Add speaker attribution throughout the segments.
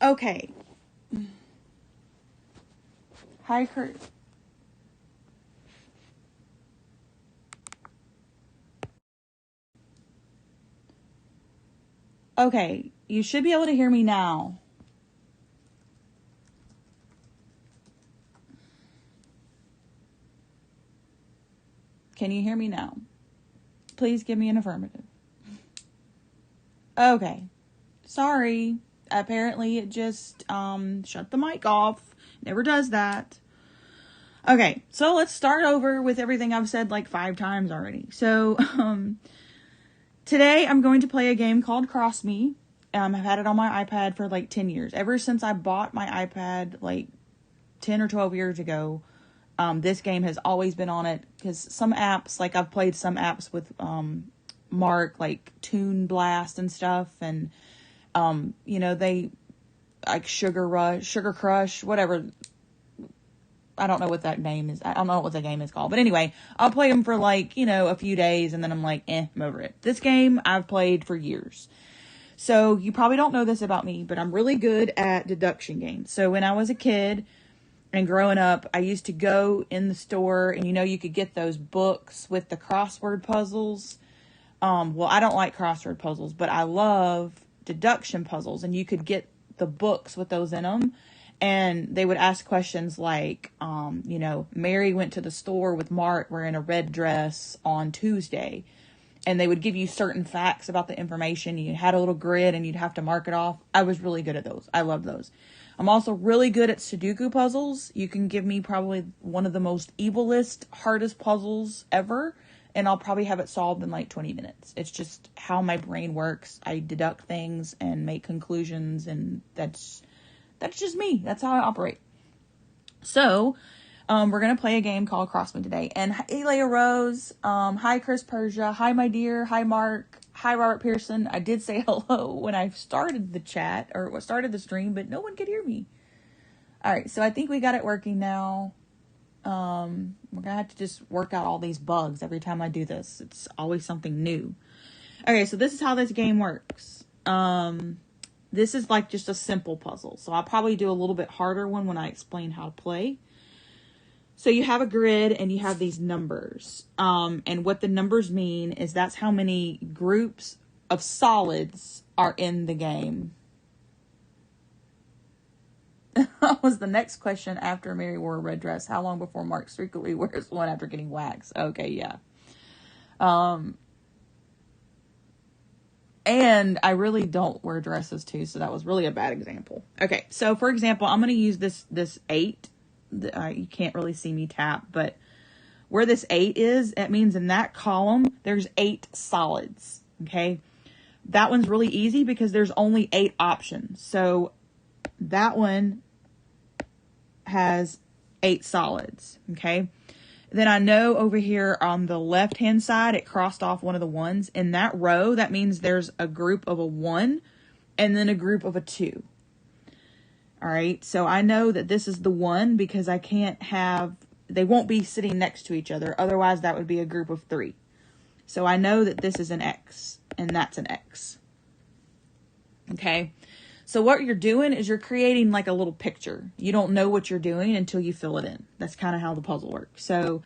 Speaker 1: Okay. Hi, Kurt. Okay, you should be able to hear me now. Can you hear me now? Please give me an affirmative. Okay. Sorry. Apparently it just shut the mic off. Never does that. Okay, so let's start over with everything I've said like 5 times already. So, today I'm going to play a game called Cross Me. I've had it on my iPad for like 10 years. Ever since I bought my iPad like 10 or 12 years ago, this game has always been on it. Because some apps, like I've played some apps with Mark, like Toon Blast and stuff. And, they, like Sugar Crush, whatever. I don't know what that name is. I don't know what the game is called. But anyway, I'll play them for like, a few days. And then I'm like, I'm over it. This game I've played for years. So you probably don't know this about me, but I'm really good at deduction games. So when I was a kid and growing up, I used to go in the store and you could get those books with the crossword puzzles. Well, I don't like crossword puzzles, but I love deduction puzzles, and you could get the books with those in them. And they would ask questions like, Mary went to the store with Mark wearing a red dress on Tuesday. And they would give you certain facts about the information. You had a little grid and you'd have to mark it off. I was really good at those. I love those. I'm also really good at Sudoku puzzles. You can give me probably one of the most evilest, hardest puzzles ever, and I'll probably have it solved in like 20 minutes. It's just how my brain works. I deduct things and make conclusions, and that's just me. That's how I operate. So, we're going to play a game called Crossman today. And hey, Leia Rose. Hi, Chris Persia. Hi, my dear. Hi, Mark. Hi, Robert Pearson. I did say hello when I started the chat, or started the stream, but no one could hear me. All right, so I think we got it working now. We're going to have to just work out all these bugs every time I do this. It's always something new. Okay, so this is how this game works. This is like just a simple puzzle. So I'll probably do a little bit harder one when I explain how to play. So you have a grid and you have these numbers. And what the numbers mean is that's how many groups of solids are in the game. That was the next question after Mary wore a red dress. How long before Mark secretly wears one after getting waxed? Okay, yeah. And I really don't wear dresses too, so that was really a bad example. Okay, so for example, I'm going to use this 8. You can't really see me tap, but where this 8 is, it means in that column, there's 8 solids, okay? That one's really easy because there's only 8 options. So that one has 8 solids, okay? Then I know over here on the left-hand side, it crossed off one of the ones. In that row, that means there's a group of a 1 and then a group of a 2. All right, so I know that this is the 1 because I can't have, they won't be sitting next to each other. Otherwise, that would be a group of 3. So I know that this is an X and that's an X. Okay, so what you're doing is you're creating like a little picture. You don't know what you're doing until you fill it in. That's kind of how the puzzle works. So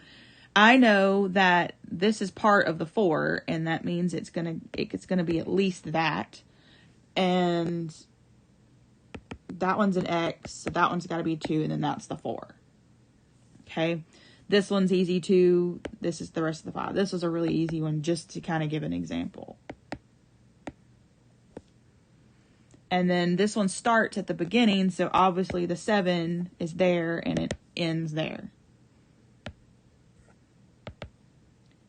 Speaker 1: I know that this is part of the 4, and that means it's gonna be at least that. And that one's an X, so that one's got to be 2, and then that's the 4. Okay, this one's easy too. This is the rest of the 5. This was a really easy one just to kind of give an example. And then this one starts at the beginning, so obviously the 7 is there and it ends there.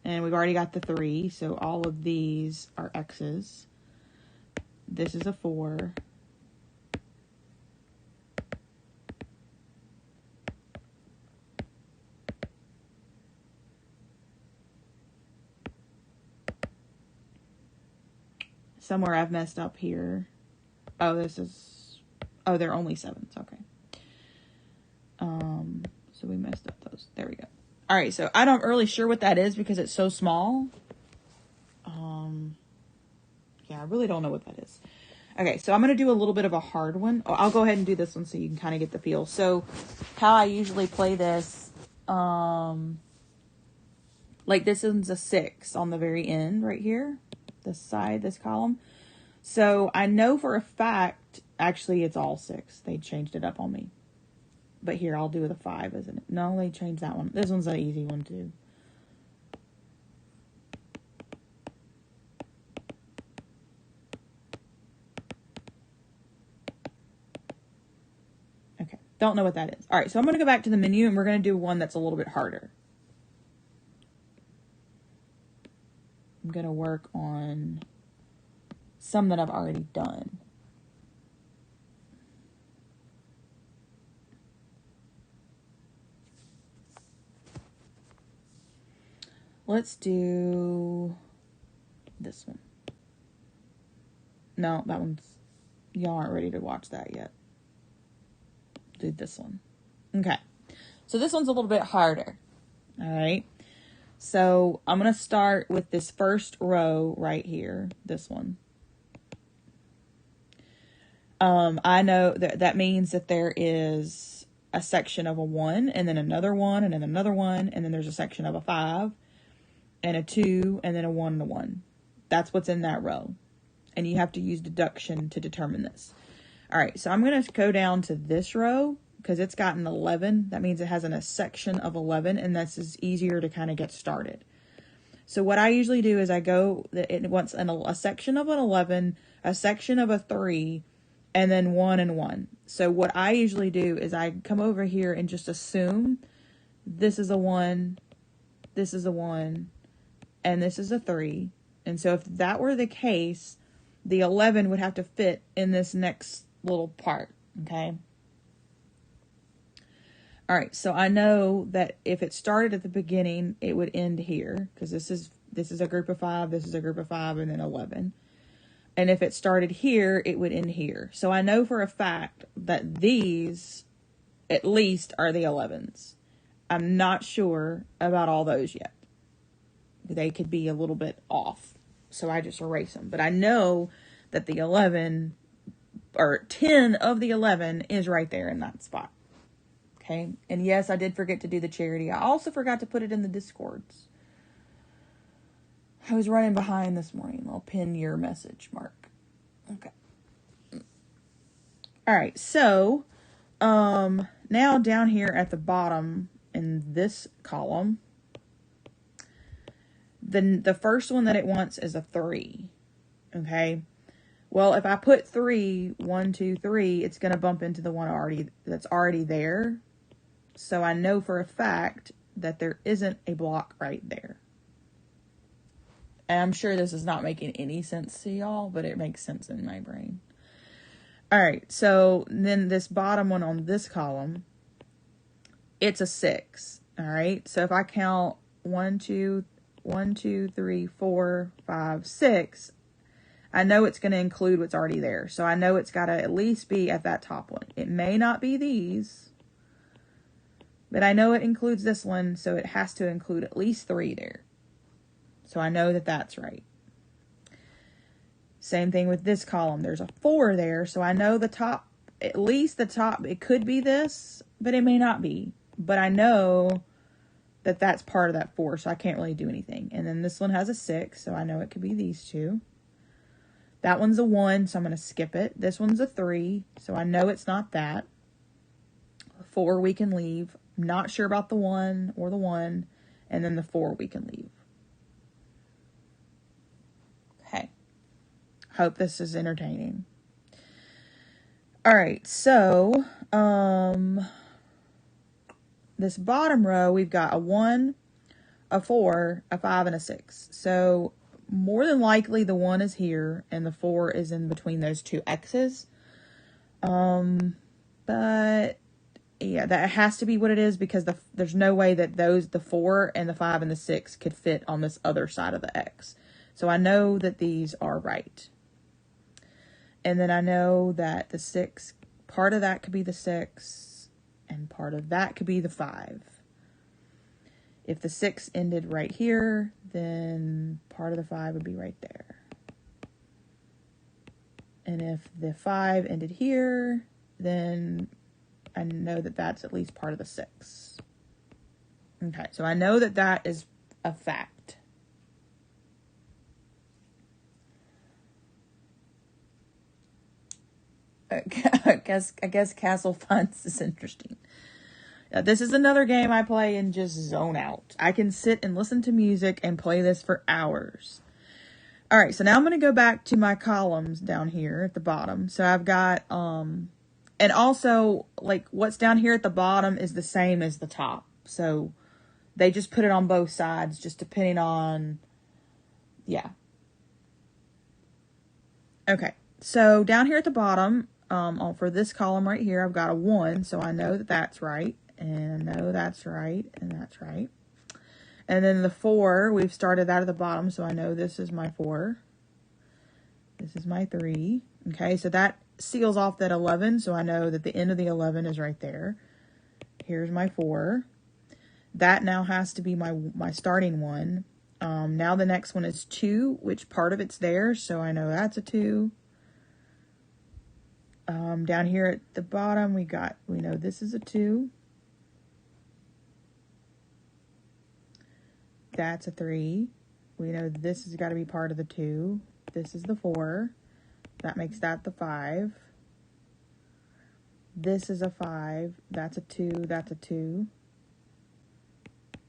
Speaker 1: And we've already got the 3, so all of these are X's. This is a 4. Somewhere I've messed up here. Oh, they're only 7s. Okay. So we messed up those. There we go. All right. So I'm not really sure what that is because it's so small. Yeah, I really don't know what that is. Okay, so I'm going to do a little bit of a hard one. I'll go ahead and do this one so you can kind of get the feel. So how I usually play this, like this one's a 6 on the very end right here, this side, this column. So I know for a fact, actually it's all 6. They changed it up on me. But here, I'll do with a 5, isn't it? No, they changed that one. This one's an easy one too. Okay, don't know what that is. All right, so I'm going to go back to the menu and we're going to do one that's a little bit harder. I'm going to work on some that I've already done. Let's do this one. No, that one's, y'all aren't ready to watch that yet. Do this one. Okay. So this one's a little bit harder. All right. So I'm going to start with this first row right here. This one. I know that means that there is a section of a 1 and then another 1 and then another 1 and then there's a section of a 5 and a 2 and then a 1 and a 1. That's what's in that row. And you have to use deduction to determine this. All right, so I'm going to go down to this row because it's got an 11. That means it has a section of 11 and this is easier to kind of get started. So what I usually do is I go, it wants a section of an 11, a section of a 3, and then 1 and 1. So what I usually do is I come over here and just assume this is a 1, this is a 1, and this is a 3. And so if that were the case, the 11 would have to fit in this next little part, okay? All right, so I know that if it started at the beginning, it would end here, because this is a group of 5, this is a group of 5, and then 11. And if it started here, it would end here. So I know for a fact that these, at least, are the 11s. I'm not sure about all those yet. They could be a little bit off. So I just erase them. But I know that the 11, or 10 of the 11 is right there in that spot. Okay? And yes, I did forget to do the charity. I also forgot to put it in the Discords. I was running behind this morning. I'll pin your message, Mark. Okay. All right. So, now down here at the bottom in this column, the first one that it wants is a 3. Okay. Well, if I put 3, 1, 2, 3, it's going to bump into the one that's already there. So I know for a fact that there isn't a block right there. And I'm sure this is not making any sense to y'all, but it makes sense in my brain. All right, so then this bottom one on this column, it's a 6. All right, so if I count 1, 2, 3, 4, 5, 6, I know it's going to include what's already there. So I know it's got to at least be at that top one. It may not be these, but I know it includes this one, so it has to include at least 3 there. So I know that that's right. Same thing with this column. There's a 4 there, so I know the top, at least the top, it could be this, but it may not be. But I know that that's part of that 4, so I can't really do anything. And then this one has a 6, so I know it could be these two. That one's a 1, so I'm going to skip it. This one's a 3, so I know it's not that. 4 we can leave. Not sure about the 1 or the 1, and then the 4 we can leave. Okay. Hope this is entertaining. All right, so this bottom row, we've got a 1, a 4, a 5, and a 6. So more than likely the 1 is here and the 4 is in between those two X's. But yeah, that has to be what it is, because there's no way that the 4 and the 5 and the 6 could fit on this other side of the X. So I know that these are right. And then I know that the 6, part of that could be the 6 and part of that could be the 5. If the 6 ended right here, then part of the 5 would be right there. And if the 5 ended here, then I know that that's at least part of the 6. Okay, so I know that that is a fact. I guess Castle Funds is interesting. This is another game I play and just zone out. I can sit and listen to music and play this for hours. All right, so now I'm going to go back to my columns down here at the bottom. So I've got, and also, like, what's down here at the bottom is the same as the top. So they just put it on both sides, just depending on, yeah. Okay, so down here at the bottom, for this column right here, I've got a 1, so I know that that's right. And I know that's right, and that's right. And then the 4, we've started out at the bottom, so I know this is my 4. This is my 3. Okay, so that seals off that 11, so I know that the end of the 11 is right there. Here's my 4. That now has to be my starting one. Now the next one is 2, which part of it's there, so I know that's a 2. Down here at the bottom, we know this is a 2. That's a 3. We know this has got to be part of the 2. This is the 4. That makes that the 5. This is a 5. That's a 2. That's a 2.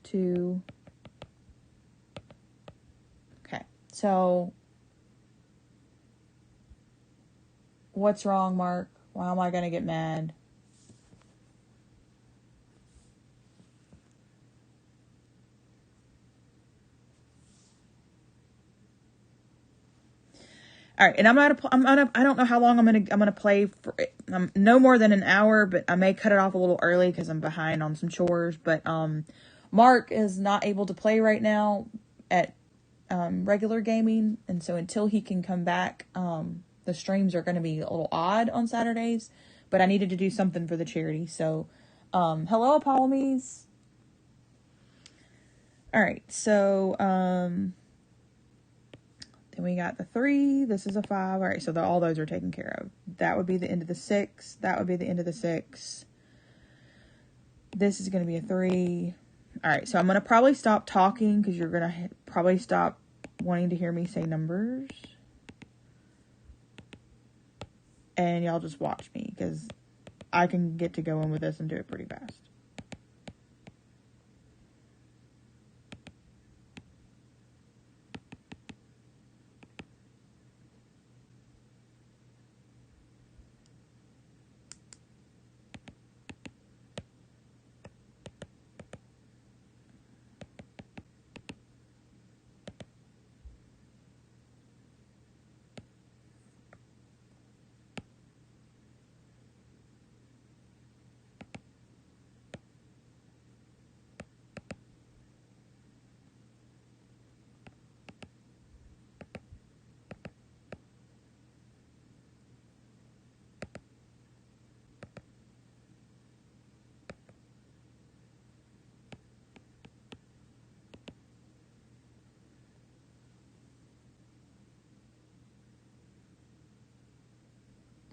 Speaker 1: 2. Okay. So, what's wrong, Mark? Why am I going to get mad? All right, and I don't know how long I'm gonna play for. No more than an hour, but I may cut it off a little early because I'm behind on some chores. But Mark is not able to play right now at regular gaming, and so until he can come back, the streams are going to be a little odd on Saturdays. But I needed to do something for the charity, so hello, Apollomies. All right, so then we got the 3. This is a 5. All right, so all those are taken care of. That would be the end of the 6. That would be the end of the 6. This is going to be a 3. All right, so I'm going to probably stop talking because you're going to probably stop wanting to hear me say numbers. And y'all just watch me because I can get to going with this and do it pretty fast.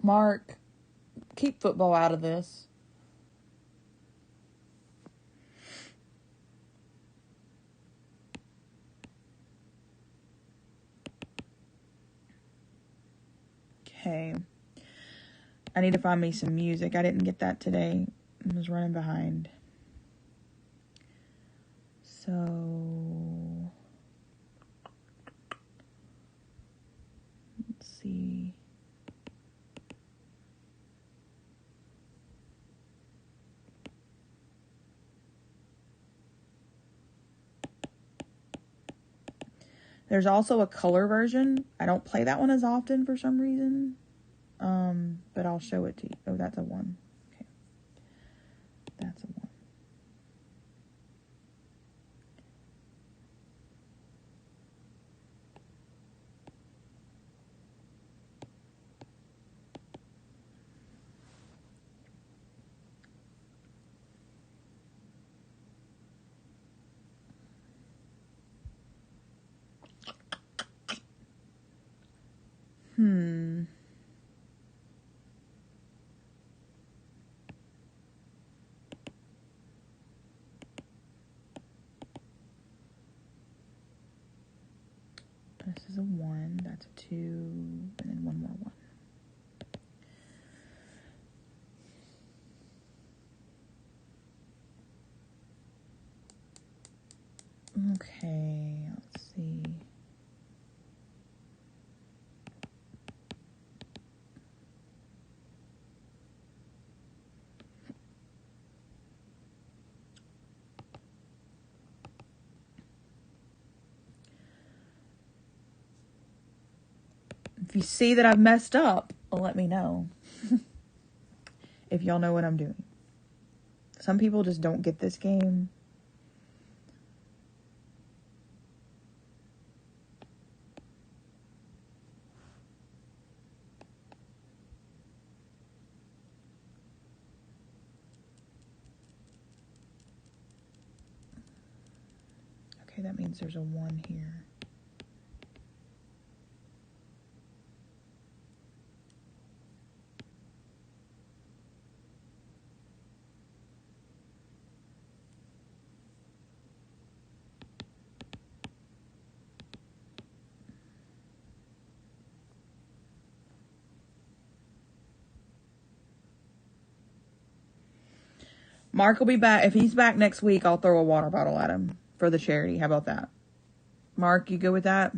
Speaker 1: Mark, keep football out of this. Okay. I need to find me some music. I didn't get that today. I was running behind. So, let's see. There's also a color version. I don't play that one as often for some reason. But I'll show it to you. Oh, that's a 1. Okay. That's a 1. This is a 1. That's a 2. And then one more 1. Okay, let's see. If you see that I've messed up, let me know. If y'all know what I'm doing. Some people just don't get this game. Okay, that means there's a 1 here. Mark will be back. If he's back next week, I'll throw a water bottle at him for the charity. How about that? Mark, you go with that?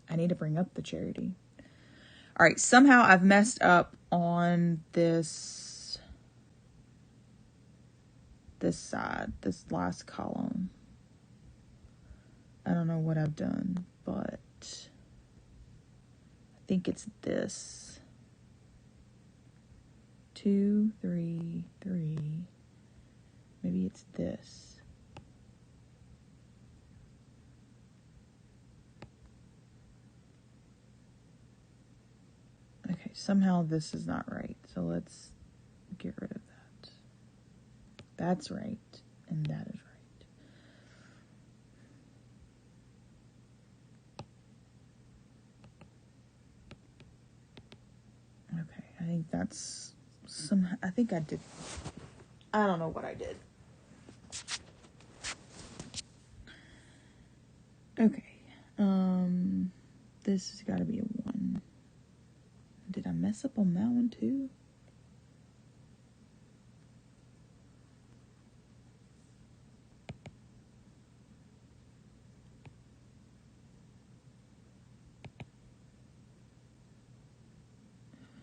Speaker 1: I need to bring up the charity. All right, somehow I've messed up on this side, this last column. I don't know what I've done, but I think it's this. 2, 3, 3. Maybe it's this. Okay, somehow this is not right. So let's get rid of that. That's right, and that is right. Okay, I think that's I think I did. I don't know what I did. Okay. This has got to be a 1. Did I mess up on that one too?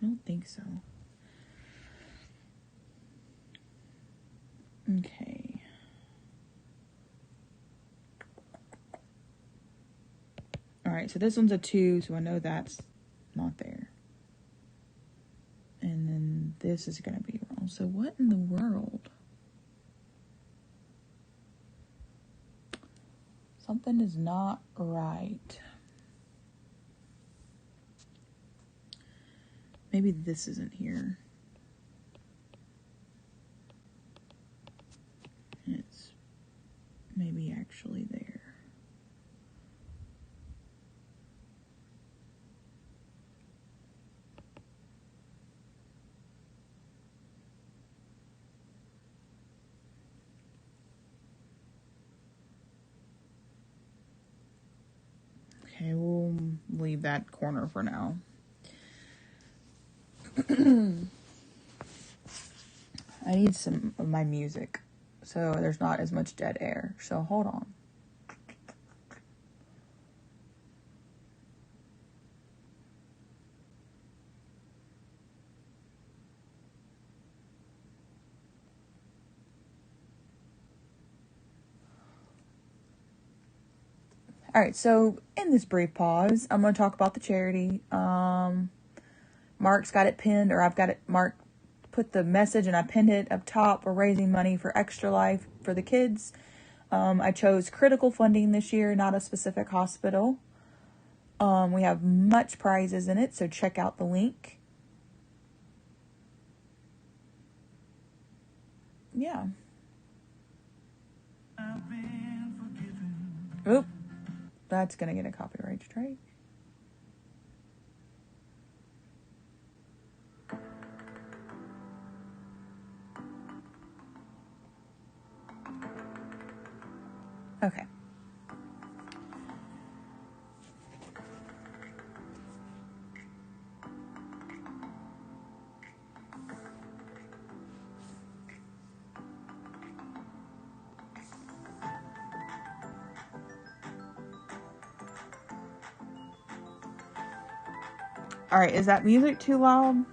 Speaker 1: I don't think so. Okay. Alright, so this one's a 2, so I know that's not there. And then this is going to be wrong. So what in the world? Something is not right. Maybe this isn't here. It's maybe actually there. Okay, we'll leave that corner for now. I need some of my music so there's not as much dead air. So hold on. All right, so in this brief pause, I'm going to talk about the charity. Mark's got it pinned, or I've got it. Mark put the message and I pinned it up top. We're raising money for Extra Life for the kids. I chose critical funding this year, not a specific hospital. We have much prizes in it, so check out the link. Yeah. Oop. That's going to get a copyright strike. Okay. Alright, is that music too loud?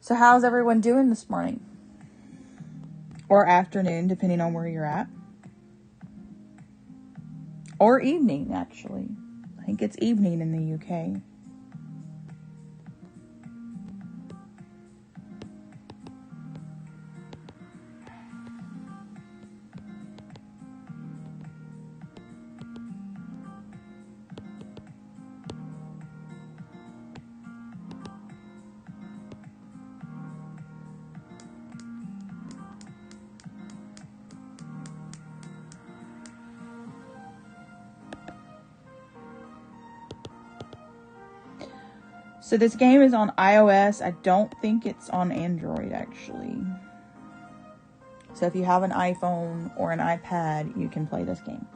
Speaker 1: So how's everyone doing this morning? Or afternoon, depending on where you're at. Or evening, actually. I think it's evening in the UK. So this game is on iOS. I don't think it's on Android, actually. So if you have an iPhone or an iPad, you can play this game.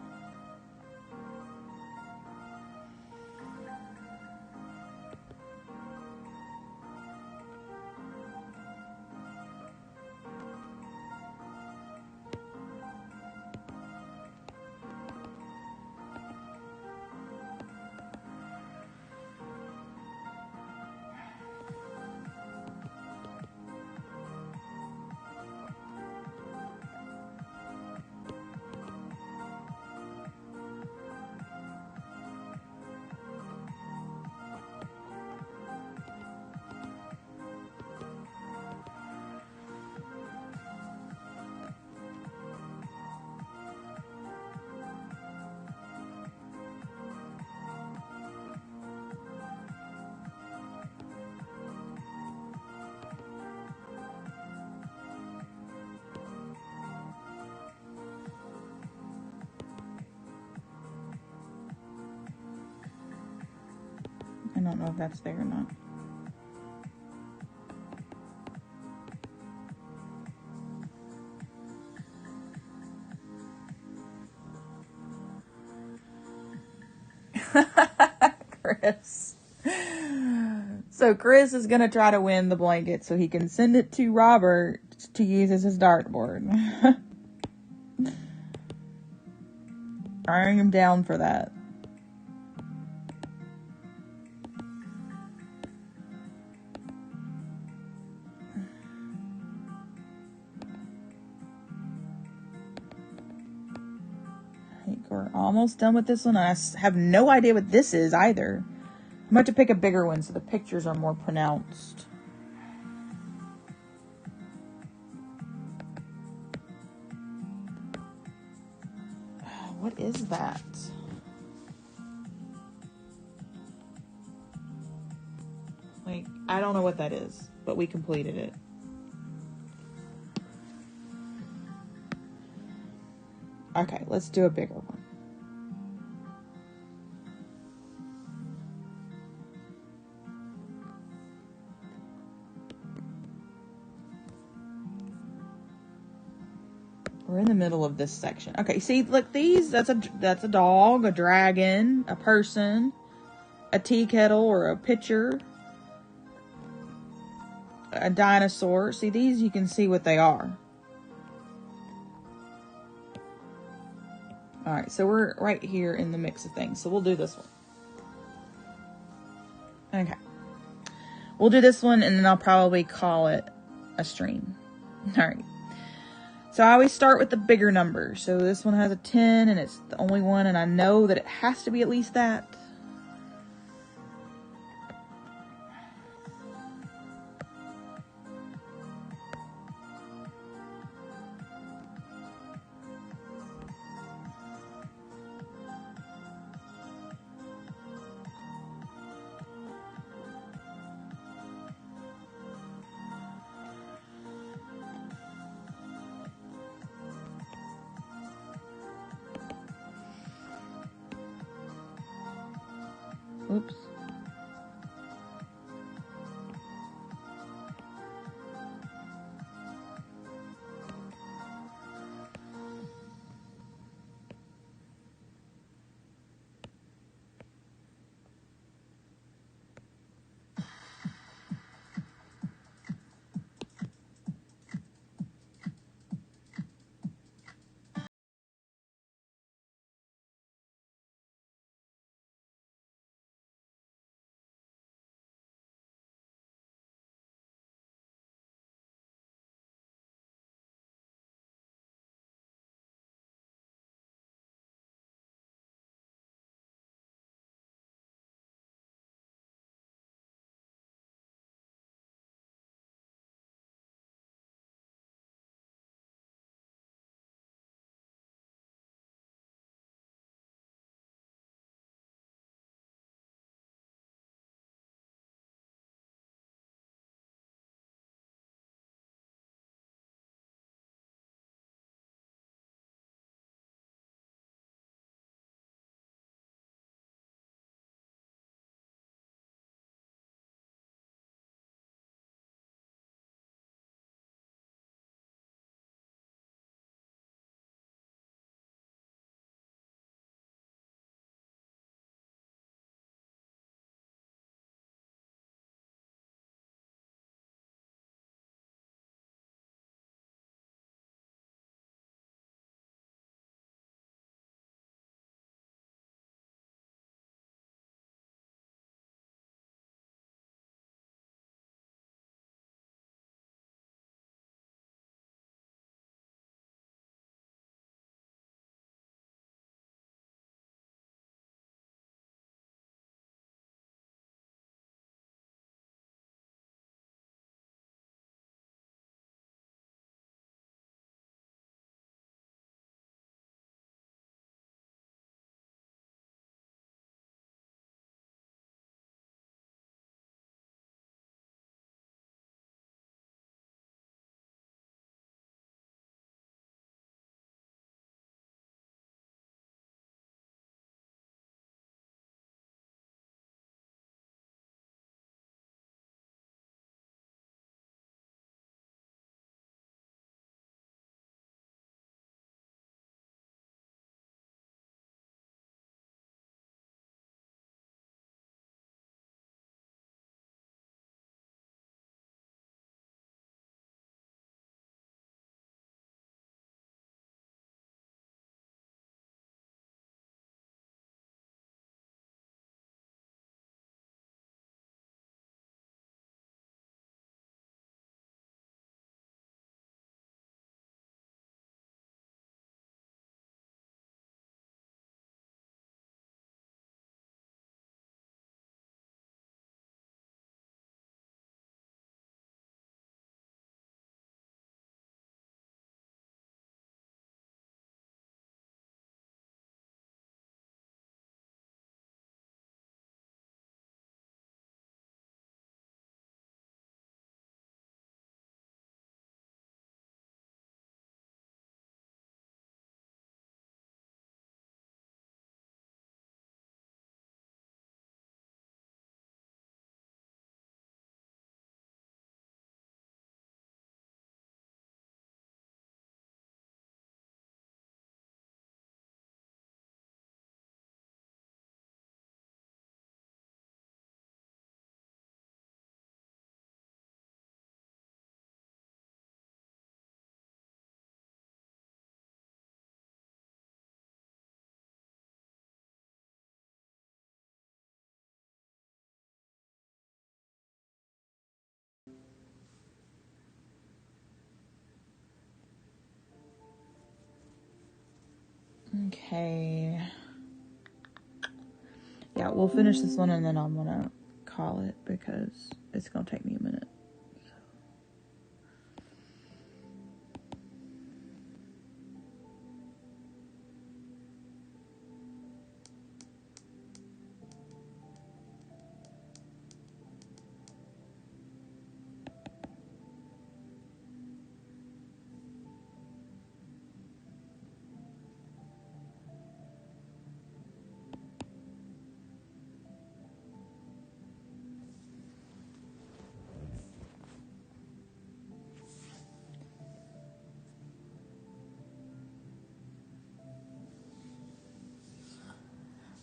Speaker 1: I don't know if that's there or not. Chris. So Chris is going to try to win the blanket so he can send it to Robert to use as his dartboard. Firing him down for that. We're almost done with this one. I have no idea what this is either. I'm going to pick a bigger one so the pictures are more pronounced. What is that? Like, I don't know what that is, but we completed it. Okay, let's do a bigger one. We're in the middle of this section. Okay, see, look, these, that's a dog, a dragon, a person, a tea kettle or a pitcher, a dinosaur. See, these you can see what they are. Alright, so we're right here in the mix of things. So we'll do this one. Okay. We'll do this one and then I'll probably call it a stream. Alright. So I always start with the bigger number. So this one has a 10 and it's the only one and I know that it has to be at least that. Oops. Okay. Yeah, we'll finish this one and then I'm gonna call it because it's gonna take me a minute.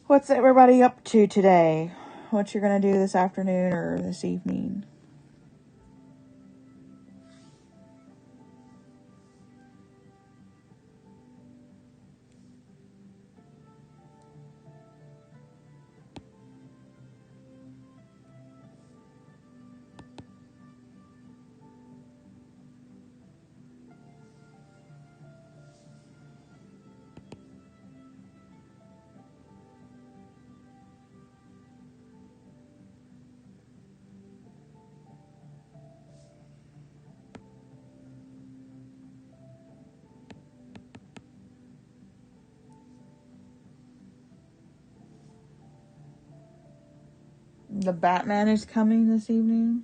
Speaker 1: What's everybody up to today? What you're gonna do this afternoon or this evening? The Batman is coming this evening.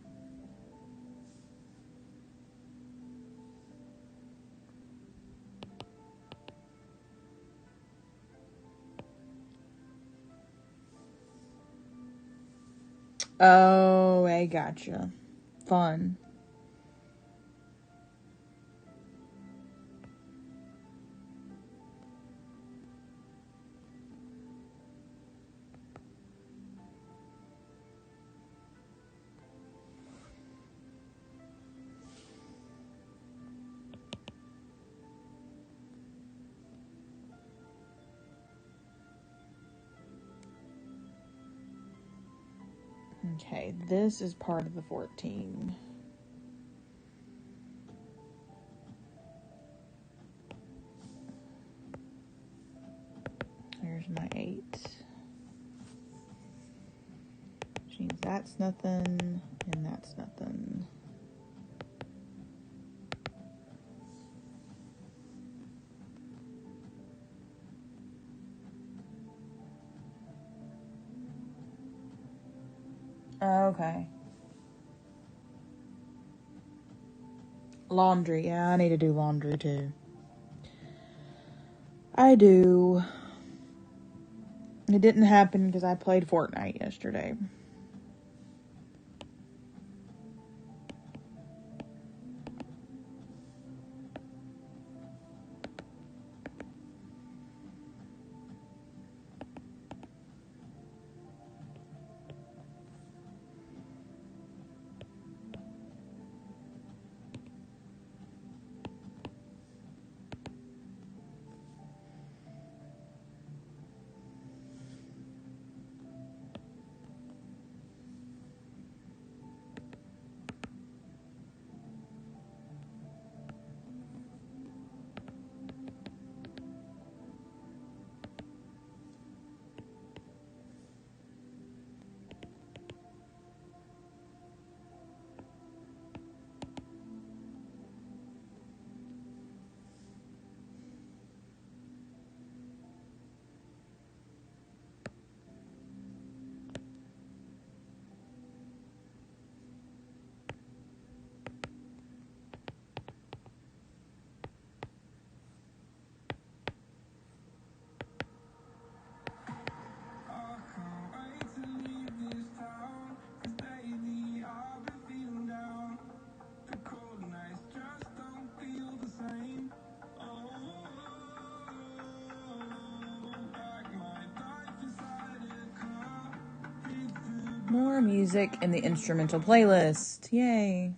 Speaker 1: Oh, I gotcha. Fun. Okay, this is part of the 14. Here's my 8. Which means that's nothing, and that's nothing. Okay. Laundry. Yeah, I need to do laundry too. I do. It didn't happen because I played Fortnite yesterday. More music in the instrumental playlist. Yay.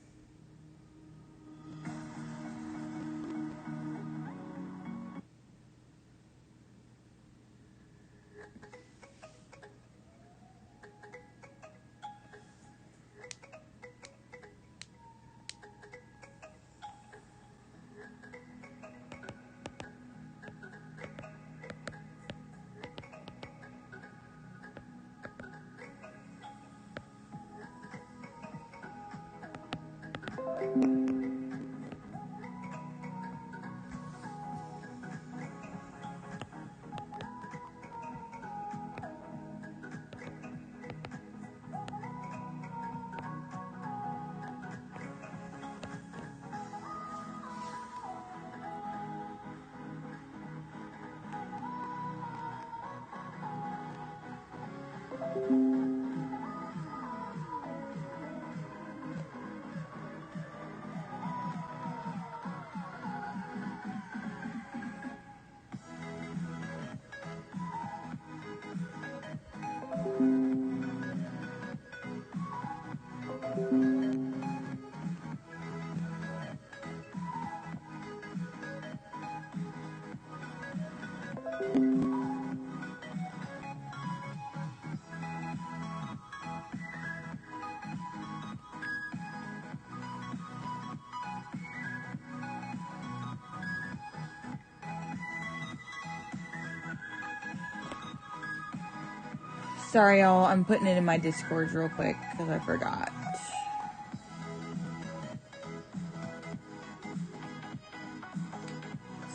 Speaker 1: Sorry, y'all. I'm putting it in my Discord real quick because I forgot.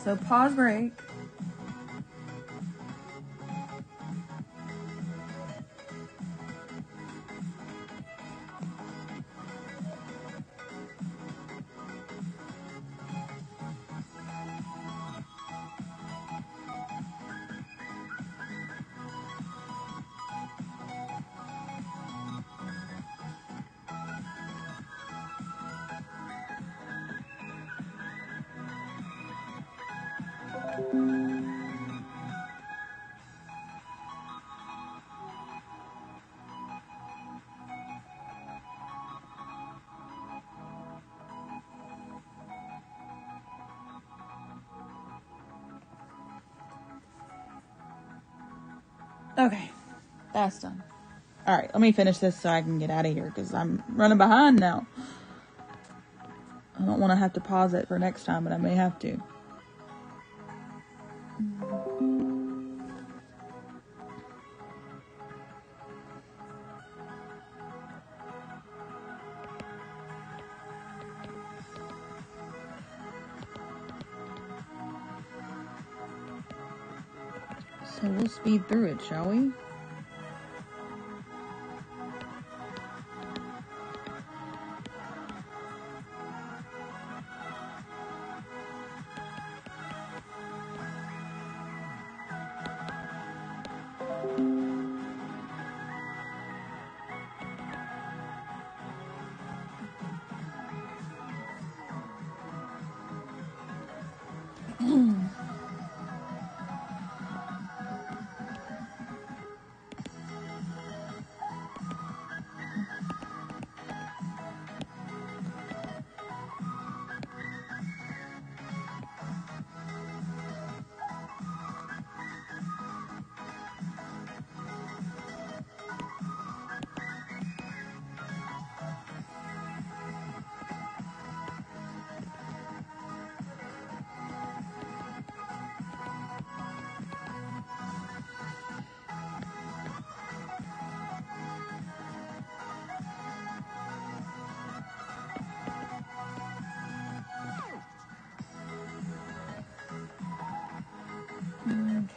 Speaker 1: So pause break. Okay, that's done. Alright, let me finish this so I can get out of here because I'm running behind now. I don't want to have to pause it for next time, but I may have to. So we'll speed through it, shall we?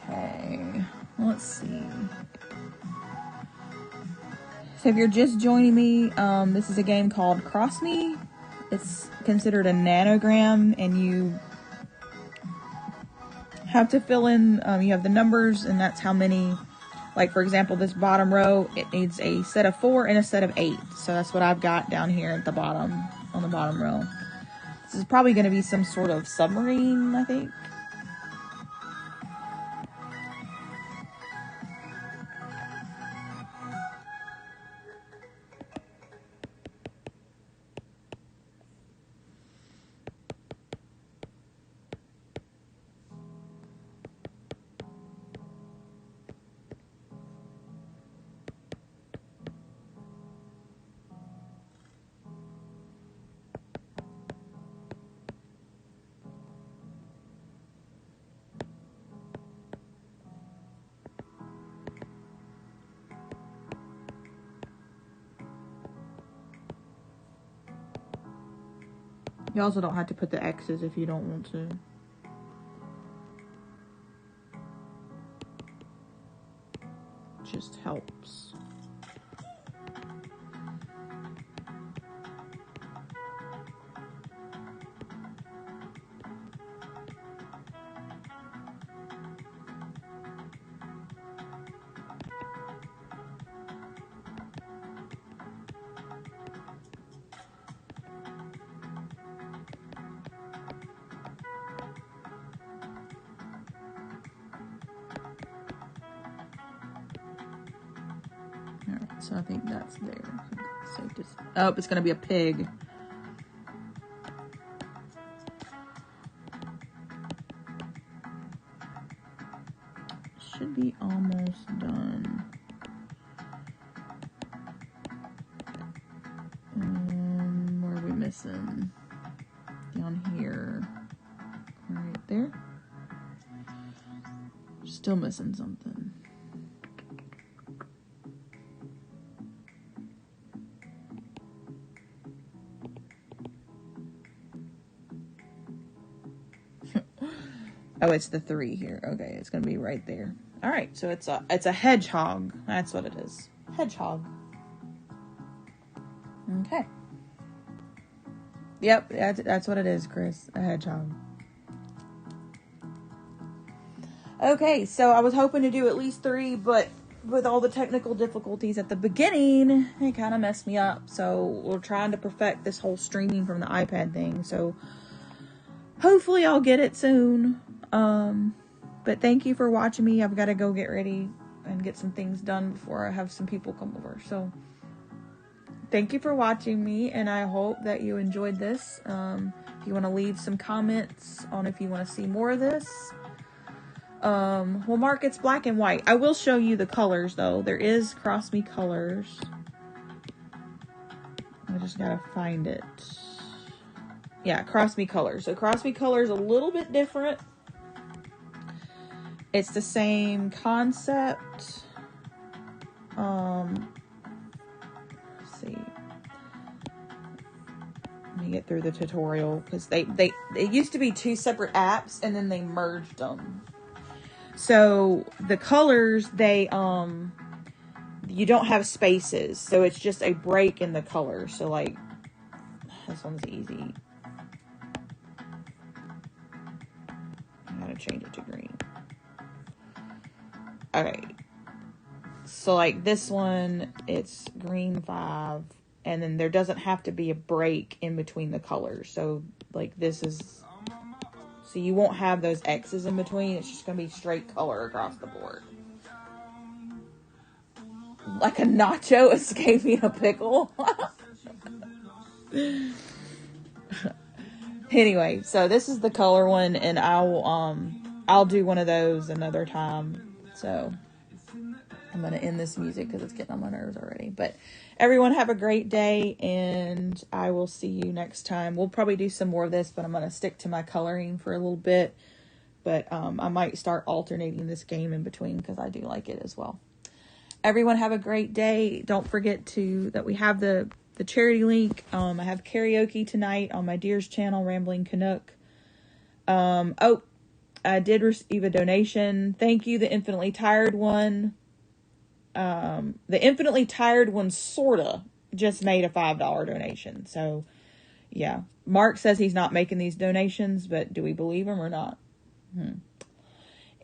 Speaker 1: Okay, let's see. So if you're just joining me, this is a game called Cross Me. It's considered a nanogram, and you have to fill in, you have the numbers, and that's how many, like for example, this bottom row, it needs a set of 4 and a set of 8. So that's what I've got down here at the bottom, on the bottom row. This is probably going to be some sort of submarine, I think. You also don't have to put the X's if you don't want to. Just helps. Alright, so I think that's there. Oh, it's going to be a pig. Should be almost done. Where are we missing? Down here. Right there. Still missing something. Oh, it's the 3 here. Okay, it's going to be right there. All right, so it's a hedgehog. That's what it is. Hedgehog. Okay. Yep, that's what it is, Chris. A hedgehog. Okay, so I was hoping to do at least 3, but with all the technical difficulties at the beginning, it kind of messed me up. So we're trying to perfect this whole streaming from the iPad thing. So hopefully I'll get it soon. But thank you for watching me. I've got to go get ready and get some things done before I have some people come over. So thank you for watching me, and I hope that you enjoyed this. If you want to leave some comments on if you want to see more of this. Well, Mark, it's black and white. I will show you the colors, though. There is Cross Me Colors. I just gotta find it. Yeah, Cross Me Colors. So Cross Me Colors a little bit different. It's the same concept. Let's see. Let me get through the tutorial, because it used to be 2 separate apps, and then they merged them. So the colors, you don't have spaces, so it's just a break in the color. So like, this one's easy. I gotta change it to green. Okay. So like this one, it's green 5, and then there doesn't have to be a break in between the colors. So like this is... So you won't have those X's in between. It's just going to be straight color across the board. Like a nacho escaping a pickle. Anyway, so this is the color one, and I'll do one of those another time. So I'm going to end this music because it's getting on my nerves already. But everyone have a great day, and I will see you next time. We'll probably do some more of this, but I'm going to stick to my coloring for a little bit. But I might start alternating this game in between because I do like it as well. Everyone have a great day. Don't forget that we have the charity link. I have karaoke tonight on my Deer's channel, Rambling Canuck. Oh, I did receive a donation. Thank you, the Infinitely Tired one. The Infinitely Tired one sorta just made a $5 donation. So yeah, Mark says he's not making these donations, but do we believe him or not?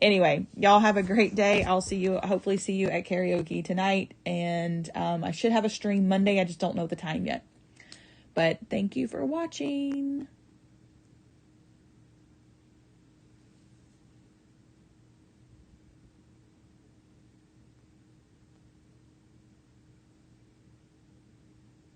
Speaker 1: Anyway, y'all have a great day. I'll hopefully see you at karaoke tonight, and I should have a stream Monday. I just don't know the time yet. But thank you for watching.